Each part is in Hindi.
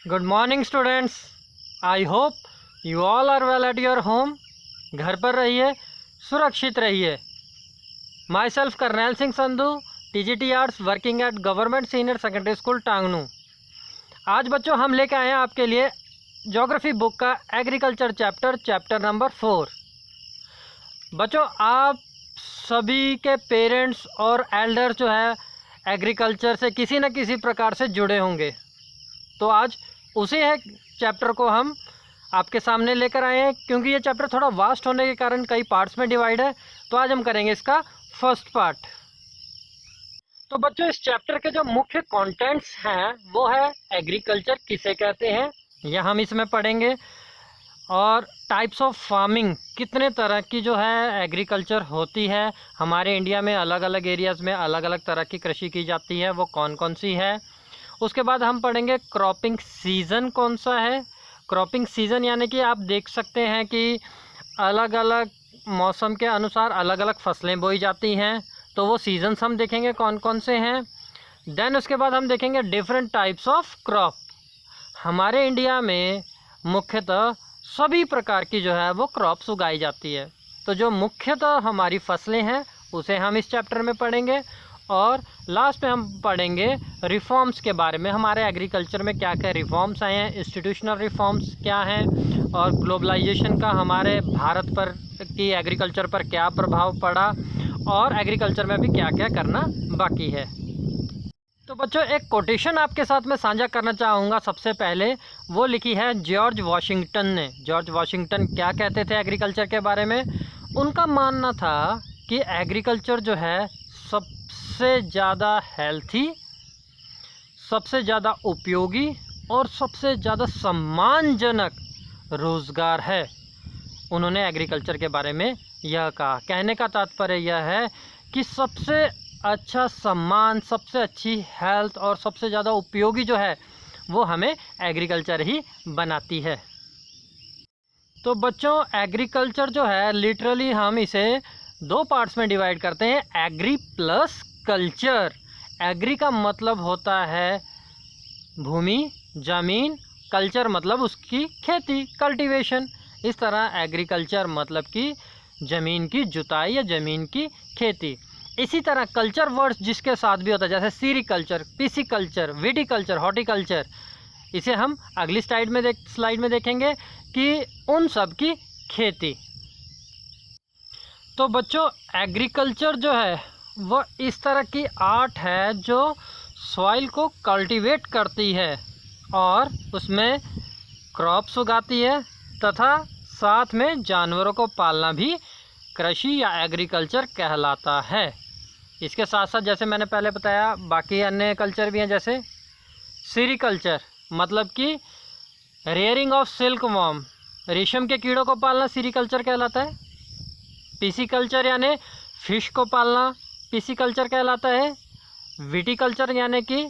Good morning students. I hope you all are well at your home. घर पर रहिए, सुरक्षित रहिए। Myself Karnail Singh Sandhu, TGT arts, working at government senior secondary school Tangnu. आज बच्चों हम लेके आए हैं आपके लिए ज्योग्राफी बुक का एग्रीकल्चर चैप्टर नंबर 4। बच्चों आप सभी के पेरेंट्स और एल्डर्स जो है एग्रीकल्चर से किसी न किसी प्रकार से जुड़े होंगे, तो आज उसी है चैप्टर को हम आपके सामने लेकर आए हैं। क्योंकि ये चैप्टर थोड़ा वास्ट होने के कारण कई पार्ट्स में डिवाइड है, तो आज हम करेंगे इसका फर्स्ट पार्ट। तो बच्चों इस चैप्टर के जो मुख्य कंटेंट्स हैं वो है एग्रीकल्चर किसे कहते हैं, यह हम इसमें पढ़ेंगे। और टाइप्स ऑफ फार्मिंग, कितने तरह की जो है एग्रीकल्चर होती है। हमारे इंडिया में अलग अलग एरियाज़ में अलग अलग तरह की कृषि की जाती है, वो कौन कौन सी है। उसके बाद हम पढ़ेंगे क्रॉपिंग सीज़न कौन सा है। क्रॉपिंग सीज़न यानी कि आप देख सकते हैं कि अलग अलग मौसम के अनुसार अलग अलग फसलें बोई जाती हैं, तो वो सीजन्स हम देखेंगे कौन कौन से हैं। देन उसके बाद हम देखेंगे डिफरेंट टाइप्स ऑफ क्रॉप। हमारे इंडिया में मुख्यतः सभी प्रकार की जो है वो क्रॉप्स उगाई जाती है, तो जो मुख्यतः हमारी फसलें हैं उसे हम इस चैप्टर में पढ़ेंगे। और लास्ट में हम पढ़ेंगे रिफॉर्म्स के बारे में, हमारे एग्रीकल्चर में क्या क्या रिफॉर्म्स आए हैं, इंस्टीट्यूशनल रिफॉर्म्स क्या हैं, और ग्लोबलाइजेशन का हमारे भारत पर की एग्रीकल्चर पर क्या प्रभाव पड़ा, और एग्रीकल्चर में भी क्या क्या करना बाकी है। तो बच्चों एक कोटेशन आपके साथ में साझा करना चाहूँगा। सबसे पहले वो लिखी है जॉर्ज वाशिंगटन ने। जॉर्ज वाशिंगटन क्या कहते थे एग्रीकल्चर के बारे में? उनका मानना था कि एग्रीकल्चर जो है सबसे ज़्यादा हेल्थी, सबसे ज़्यादा उपयोगी और सबसे ज़्यादा सम्मानजनक रोज़गार है। उन्होंने एग्रीकल्चर के बारे में यह कहा। कहने का तात्पर्य यह है कि सबसे अच्छा सम्मान, सबसे अच्छी हेल्थ और सबसे ज़्यादा उपयोगी जो है वो हमें एग्रीकल्चर ही बनाती है। तो बच्चों एग्रीकल्चर जो है लिटरली हम इसे दो पार्ट्स में डिवाइड करते हैं, एग्री प्लस कल्चर। एग्री का मतलब होता है भूमि, ज़मीन, कल्चर मतलब उसकी खेती, कल्टीवेशन। इस तरह एग्रीकल्चर मतलब कि ज़मीन की जुताई या ज़मीन की खेती। इसी तरह कल्चर वर्ड्स जिसके साथ भी होता है, जैसे सीरीकल्चर, पिसिकल्चर, विटिकल्चर, हॉर्टिकल्चर, इसे हम अगली स्लाइड में देखेंगे कि उन सब की खेती। तो बच्चों एग्रीकल्चर जो है वो इस तरह की आर्ट है जो सॉइल को कल्टीवेट करती है और उसमें क्रॉप्स उगाती है, तथा साथ में जानवरों को पालना भी कृषि या एग्रीकल्चर कहलाता है। इसके साथ साथ जैसे मैंने पहले बताया बाकी अन्य कल्चर भी हैं, जैसे सीरीकल्चर मतलब कि रेयरिंग ऑफ सिल्क वॉर्म, रेशम के कीड़ों को पालना सीरीकल्चर कहलाता है। पिसिकल्चर यानी फिश को पालना पिसिकल्चर कहलाता है। विटिकल्चर यानी कि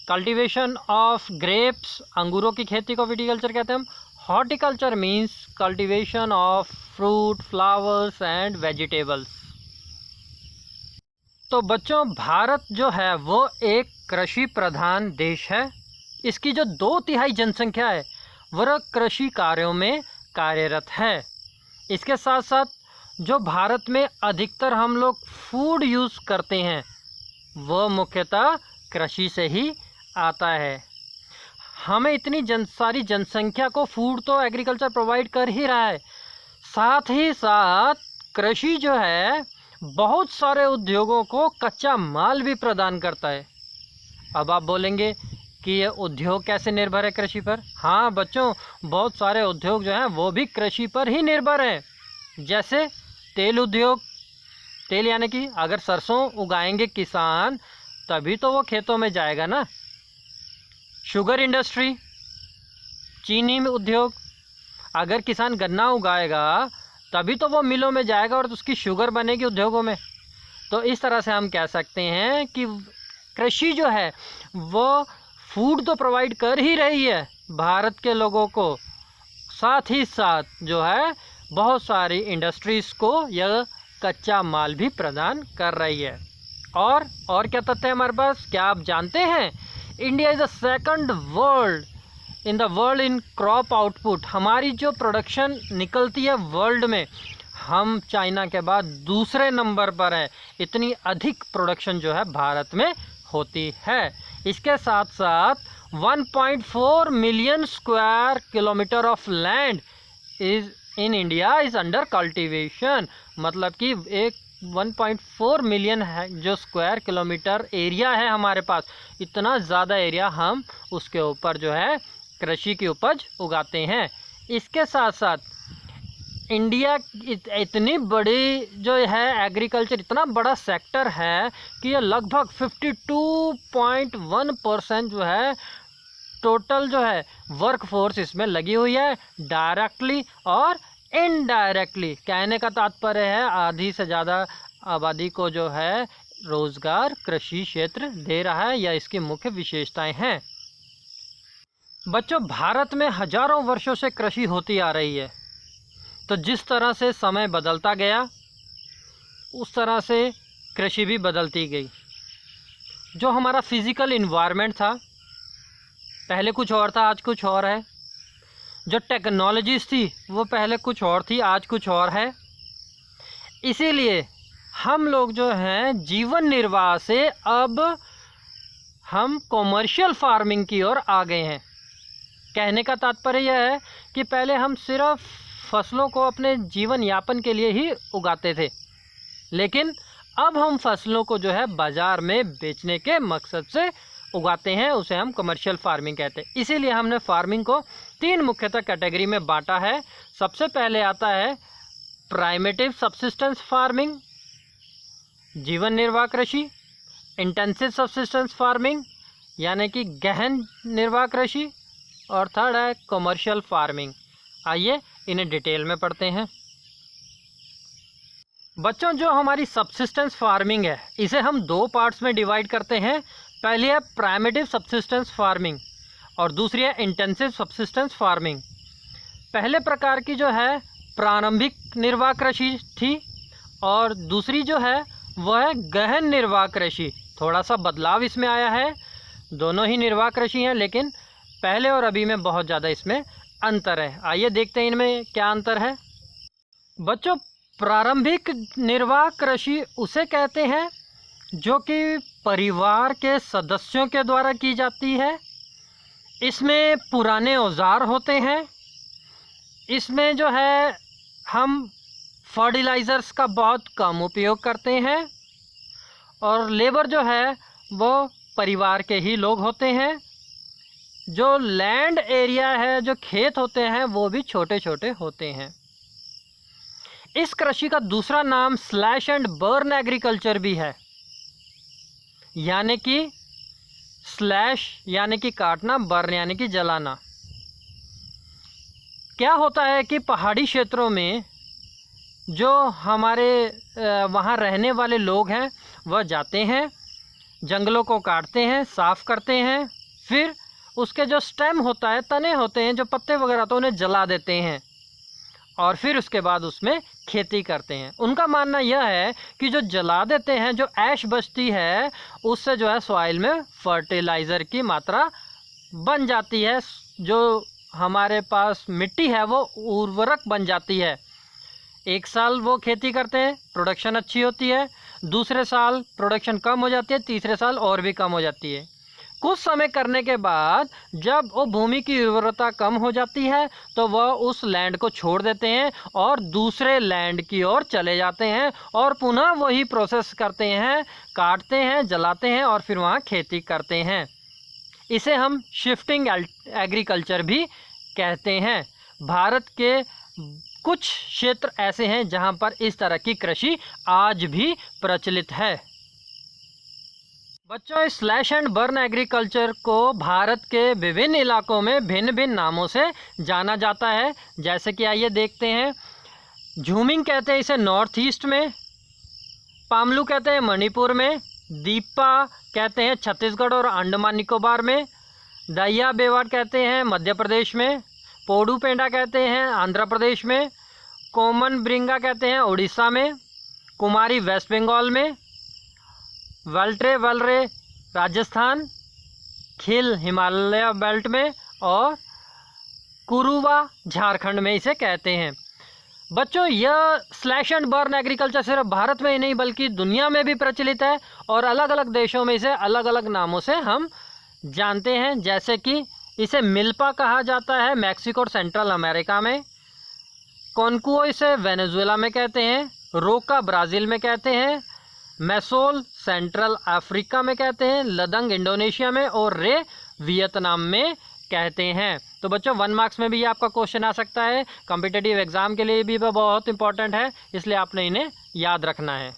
कल्टीवेशन ऑफ ग्रेप्स, अंगूरों की खेती को विटिकल्चर कहते हैं हम। Horticulture means cultivation of fruit, flowers and vegetables. तो बच्चों भारत जो है वो एक कृषि प्रधान देश है। इसकी जो 2/3 जनसंख्या है वह कृषि कार्यों में कार्यरत है। इसके साथ साथ जो भारत में अधिकतर हम लोग फूड यूज़ करते हैं वो मुख्यतः कृषि से ही आता है। हमें इतनी सारी जनसंख्या को फूड तो एग्रीकल्चर प्रोवाइड कर ही रहा है, साथ ही साथ कृषि जो है बहुत सारे उद्योगों को कच्चा माल भी प्रदान करता है। अब आप बोलेंगे कि ये उद्योग कैसे निर्भर है कृषि पर? हाँ बच्चों, बहुत सारे उद्योग जो हैं वो भी कृषि पर ही निर्भर हैं। जैसे तेल उद्योग, तेल यानी कि अगर सरसों उगाएंगे किसान तभी तो वो खेतों में जाएगा ना। शुगर इंडस्ट्री, चीनी उद्योग, अगर किसान गन्ना उगाएगा तभी तो वो मिलों में जाएगा और उसकी शुगर बनेगी उद्योगों में। तो इस तरह से हम कह सकते हैं कि कृषि जो है वो फूड तो प्रोवाइड कर ही रही है भारत के लोगों को, साथ ही साथ जो है बहुत सारी इंडस्ट्रीज़ को यह कच्चा माल भी प्रदान कर रही है। और क्या तथ्य है हमारे पास? क्या आप जानते हैं India is the second world in the world in crop output, हमारी जो प्रोडक्शन निकलती है वर्ल्ड में, हम चाइना के बाद दूसरे नंबर पर है। इतनी अधिक प्रोडक्शन जो है भारत में होती है। इसके साथ साथ 1.4 million square kilometre of land is in India is under cultivation, मतलब कि एक 1.4 मिलियन है जो स्क्वायर किलोमीटर एरिया है हमारे पास, इतना ज़्यादा एरिया हम उसके ऊपर जो है कृषि की उपज उगाते हैं। इसके साथ साथ इंडिया इतनी बड़ी जो है एग्रीकल्चर, इतना बड़ा सेक्टर है कि ये लगभग 52.1% जो है टोटल जो है वर्क फोर्स इसमें लगी हुई है, डायरेक्टली और इनडायरेक्टली। कहने का तात्पर्य है आधी से ज़्यादा आबादी को जो है रोज़गार कृषि क्षेत्र दे रहा है, या इसकी मुख्य विशेषताएं हैं। बच्चों, भारत में हजारों वर्षों से कृषि होती आ रही है, तो जिस तरह से समय बदलता गया उस तरह से कृषि भी बदलती गई। जो हमारा फिज़िकल इन्वायरमेंट था पहले कुछ और था, आज कुछ और है। जो टेक्नोलॉजीज़ थी वो पहले कुछ और थी, आज कुछ और है। इसीलिए हम लोग जो हैं जीवन निर्वाह से अब हम कॉमर्शियल फार्मिंग की ओर आ गए हैं। कहने का तात्पर्य यह है कि पहले हम सिर्फ फसलों को अपने जीवन यापन के लिए ही उगाते थे, लेकिन अब हम फसलों को जो है बाज़ार में बेचने के मकसद से उगाते हैं, उसे हम कमर्शियल फार्मिंग कहते हैं। इसीलिए हमने फार्मिंग को 3 मुख्यतः कैटेगरी में बांटा है। सबसे पहले आता है प्राइमेटिव सब्सिस्टेंस फार्मिंग, जीवन निर्वाह कृषि, इंटेंसिव सब्सिस्टेंस फार्मिंग यानी कि गहन निर्वाह कृषि, और थर्ड है कमर्शियल फार्मिंग। आइए इन्हें डिटेल में पढ़ते हैं। बच्चों, जो हमारी सब्सिस्टेंस फार्मिंग है इसे हम 2 पार्ट्स में डिवाइड करते हैं। पहली है प्राइमेटिव सब्सिस्टेंस फार्मिंग और दूसरी है इंटेंसिव सब्सिस्टेंस फार्मिंग। पहले प्रकार की जो है प्रारंभिक निर्वाह कृषि थी और दूसरी जो है वह है गहन निर्वाह कृषि। थोड़ा सा बदलाव इसमें आया है, दोनों ही निर्वाह कृषि हैं, लेकिन पहले और अभी में बहुत ज़्यादा इसमें अंतर है। आइए देखते हैं इनमें क्या अंतर है। बच्चों, प्रारंभिक निर्वाह कृषि उसे कहते हैं जो कि परिवार के सदस्यों के द्वारा की जाती है। इसमें पुराने औजार होते हैं, इसमें जो है हम फर्टिलाइज़र्स का बहुत कम उपयोग करते हैं और लेबर जो है वो परिवार के ही लोग होते हैं। जो लैंड एरिया है, जो खेत होते हैं, वो भी छोटे छोटे होते हैं। इस कृषि का दूसरा नाम स्लैश एंड बर्न एग्रीकल्चर भी है, यानी कि स्लैश यानी कि काटना, बर्न यानी कि जलाना। क्या होता है कि पहाड़ी क्षेत्रों में जो हमारे वहाँ रहने वाले लोग हैं वह जाते हैं, जंगलों को काटते हैं, साफ़ करते हैं, फिर उसके जो स्टेम होता है, तने होते हैं, जो पत्ते वगैरह तो उन्हें जला देते हैं और फिर उसके बाद उसमें खेती करते हैं। उनका मानना यह है कि जो जला देते हैं, जो ऐश बचती है, उससे जो है सॉइल में फर्टिलाइज़र की मात्रा बन जाती है। जो हमारे पास मिट्टी है वो उर्वरक बन जाती है। एक साल वो खेती करते हैं, प्रोडक्शन अच्छी होती है, दूसरे साल प्रोडक्शन कम हो जाती है, तीसरे साल और भी कम हो जाती है। कुछ समय करने के बाद जब वो भूमि की उर्वरता कम हो जाती है तो वह उस लैंड को छोड़ देते हैं और दूसरे लैंड की ओर चले जाते हैं और पुनः वही प्रोसेस करते हैं, काटते हैं, जलाते हैं और फिर वहाँ खेती करते हैं। इसे हम शिफ्टिंग एग्रीकल्चर भी कहते हैं। भारत के कुछ क्षेत्र ऐसे हैं जहाँ पर इस तरह की कृषि आज भी प्रचलित है। बच्चों, इस स्लैश एंड बर्न एग्रीकल्चर को भारत के विभिन्न इलाकों में भिन्न भिन्न नामों से जाना जाता है। जैसे कि आइए देखते हैं। झूमिंग कहते हैं इसे नॉर्थ ईस्ट में, पामलू कहते हैं मणिपुर में, दीपा कहते हैं छत्तीसगढ़ और अंडमान निकोबार में, दहिया बेवाड़ कहते हैं मध्य प्रदेश में, पोडू पेंडा कहते हैं आंध्र प्रदेश में, कोमन ब्रिंगा कहते हैं उड़ीसा में, कुमारी वेस्ट बंगाल में, वल्ट्रे वलरे राजस्थान, खिल हिमालय बेल्ट में और कुरुवा झारखंड में इसे कहते हैं। बच्चों यह स्लैश एंड बर्न एग्रीकल्चर सिर्फ भारत में ही नहीं बल्कि दुनिया में भी प्रचलित है और अलग अलग देशों में इसे अलग अलग नामों से हम जानते हैं। जैसे कि इसे मिल्पा कहा जाता है मैक्सिको और सेंट्रल अमेरिका में, कॉन्कुओ इसे वेनेजुएला में कहते हैं, रोका ब्राज़ील में कहते हैं, मैसोल सेंट्रल अफ्रीका में कहते हैं, लदंग इंडोनेशिया में और रे वियतनाम में कहते हैं। तो बच्चों 1 मार्क्स में भी ये आपका क्वेश्चन आ सकता है, कॉम्पिटिटिव एग्जाम के लिए भी बहुत इंपॉर्टेंट है, इसलिए आपने इन्हें याद रखना है।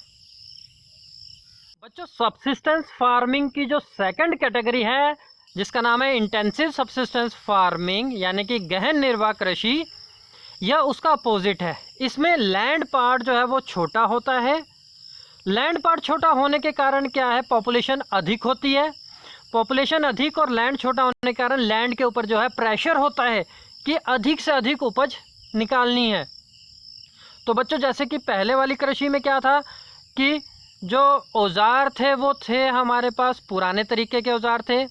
बच्चों सब्सिस्टेंस फार्मिंग की जो सेकंड कैटेगरी है जिसका नाम है इंटेंसिव सब्सिस्टेंस फार्मिंग यानी कि गहन निर्वाह कृषि, यह उसका अपोजिट है। इसमें लैंड पार्ट जो है वो छोटा होता है। लैंड पार्ट छोटा होने के कारण क्या है, पॉपुलेशन अधिक होती है। पॉपुलेशन अधिक और लैंड छोटा होने के कारण लैंड के ऊपर जो है प्रेशर होता है कि अधिक से अधिक उपज निकालनी है। तो बच्चों जैसे कि पहले वाली कृषि में क्या था कि जो औजार थे वो थे हमारे पास पुराने तरीके के औजार थे,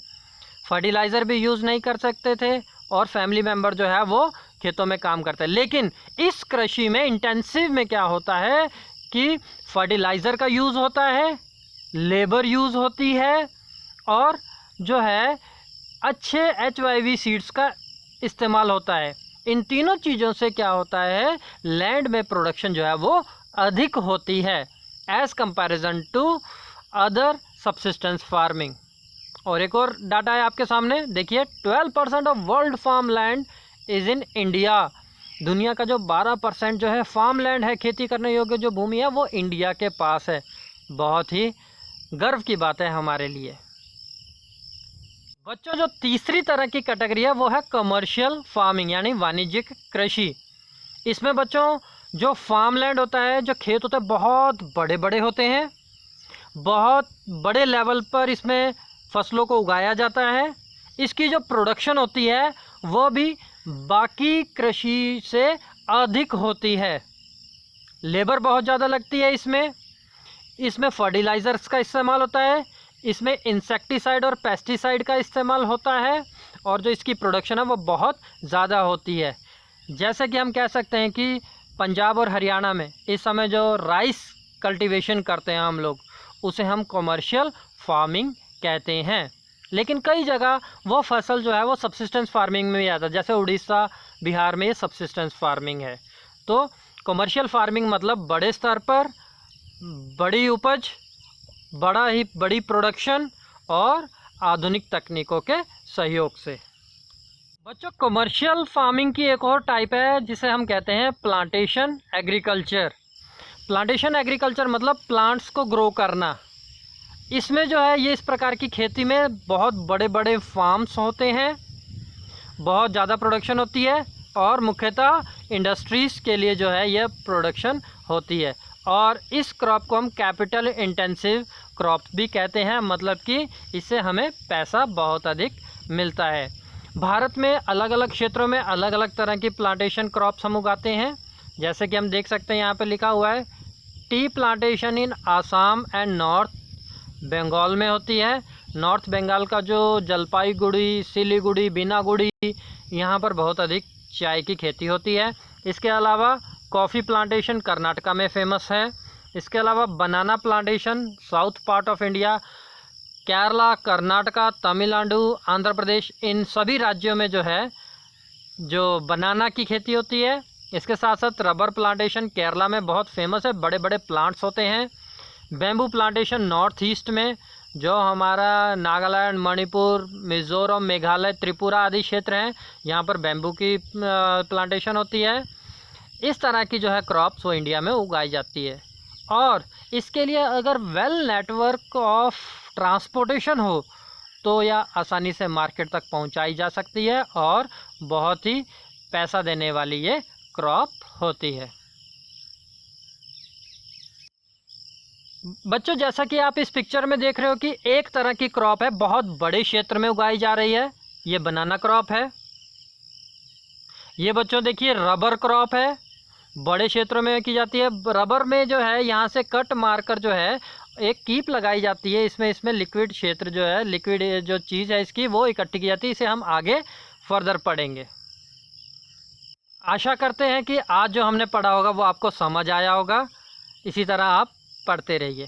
फर्टिलाइज़र भी यूज़ नहीं कर सकते थे और फैमिली मेम्बर जो है वो खेतों में काम करते हैं। लेकिन इस कृषि में इंटेंसिव में क्या होता है कि फर्टिलाइज़र का यूज़ होता है, लेबर यूज़ होती है और जो है अच्छे HYV सीड्स का इस्तेमाल होता है। इन तीनों चीज़ों से क्या होता है, लैंड में प्रोडक्शन जो है वो अधिक होती है as comparison to other subsistence farming. और एक और डाटा है आपके सामने, देखिए 12% of world farm land is in India. दुनिया का जो 12% जो है फार्म लैंड है, खेती करने योग्य जो भूमि है वो इंडिया के पास है। बहुत ही गर्व की बात है हमारे लिए। बच्चों जो तीसरी तरह की कैटेगरी है वो है कमर्शियल फार्मिंग यानी वाणिज्यिक कृषि। इसमें बच्चों जो फार्म लैंड होता है, जो खेत होते हैं बहुत बड़े बड़े होते हैं, बहुत बड़े लेवल पर इसमें फसलों को उगाया जाता है। इसकी जो प्रोडक्शन होती है वो भी बाकी कृषि से अधिक होती है। लेबर बहुत ज़्यादा लगती है इसमें फर्टिलाइज़र्स का इस्तेमाल होता है, इसमें इंसेक्टिसाइड और पेस्टिसाइड का इस्तेमाल होता है और जो इसकी प्रोडक्शन है वो बहुत ज़्यादा होती है। जैसे कि हम कह सकते हैं कि पंजाब और हरियाणा में इस समय जो राइस कल्टीवेशन करते हैं हम लोग, उसे हम कमर्शियल फार्मिंग कहते हैं। लेकिन कई जगह वो फसल जो है वो सब्सिस्टेंस फार्मिंग में भी आता है, जैसे उड़ीसा बिहार में ये सब्सिस्टेंस फार्मिंग है। तो कमर्शियल फार्मिंग मतलब बड़े स्तर पर बड़ी उपज, बड़ी प्रोडक्शन और आधुनिक तकनीकों के सहयोग से। बच्चों कमर्शियल फार्मिंग की एक और टाइप है जिसे हम कहते हैं प्लांटेशन एग्रीकल्चर। प्लांटेशन एग्रीकल्चर मतलब प्लांट्स को ग्रो करना। इसमें जो है ये इस प्रकार की खेती में बहुत बड़े बड़े फार्म्स होते हैं, बहुत ज़्यादा प्रोडक्शन होती है और मुख्यतः इंडस्ट्रीज़ के लिए जो है यह प्रोडक्शन होती है। और इस क्रॉप को हम कैपिटल इंटेंसिव क्रॉप भी कहते हैं, मतलब कि इससे हमें पैसा बहुत अधिक मिलता है। भारत में अलग अलग क्षेत्रों में अलग अलग तरह की प्लांटेशन क्रॉप्स हम उगाते हैं। जैसे कि हम देख सकते हैं यहाँ पे लिखा हुआ है tea plantation in Assam and North Bengal में होती है। नॉर्थ बंगाल का जो जलपाईगुड़ी, सिलीगुड़ी, बीनागुड़ी, यहाँ पर बहुत अधिक चाय की खेती होती है। इसके अलावा कॉफ़ी प्लांटेशन कर्नाटका में फेमस है। इसके अलावा banana plantation south part of India, Kerala, Karnataka, Tamil Nadu, Andhra Pradesh, इन सभी राज्यों में जो है जो बनाना की खेती होती है। इसके साथ साथ रबर प्लांटेशन केरला में बहुत फेमस है, बड़े बड़े प्लांट्स होते हैं। बेम्बू प्लांटेशन नॉर्थ ईस्ट में, जो हमारा नागालैंड, मणिपुर, मिज़ोरम, मेघालय, त्रिपुरा आदि क्षेत्र हैं, यहाँ पर बेम्बू की प्लांटेशन होती है। इस तरह की जो है क्रॉप्स वो इंडिया में उगाई जाती है। और इसके लिए अगर वेल नेटवर्क ऑफ ट्रांसपोर्टेशन हो तो यह आसानी से मार्केट तक पहुंचाई जा सकती है और बहुत ही पैसा देने वाली ये क्रॉप होती है। बच्चों जैसा कि आप इस पिक्चर में देख रहे हो कि एक तरह की क्रॉप है, बहुत बड़े क्षेत्र में उगाई जा रही है, ये बनाना क्रॉप है। ये बच्चों देखिए रबर क्रॉप है, बड़े क्षेत्रों में की जाती है। रबर में जो है यहाँ से कट मारकर जो है एक कीप लगाई जाती है, इसमें लिक्विड क्षेत्र जो है, लिक्विड जो चीज़ है इसकी वो इकट्ठी की जाती है। इसे हम आगे फर्दर पढ़ेंगे। आशा करते हैं कि आज जो हमने पढ़ा होगा वो आपको समझ आया होगा। इसी तरह आप पढ़ते रहिए।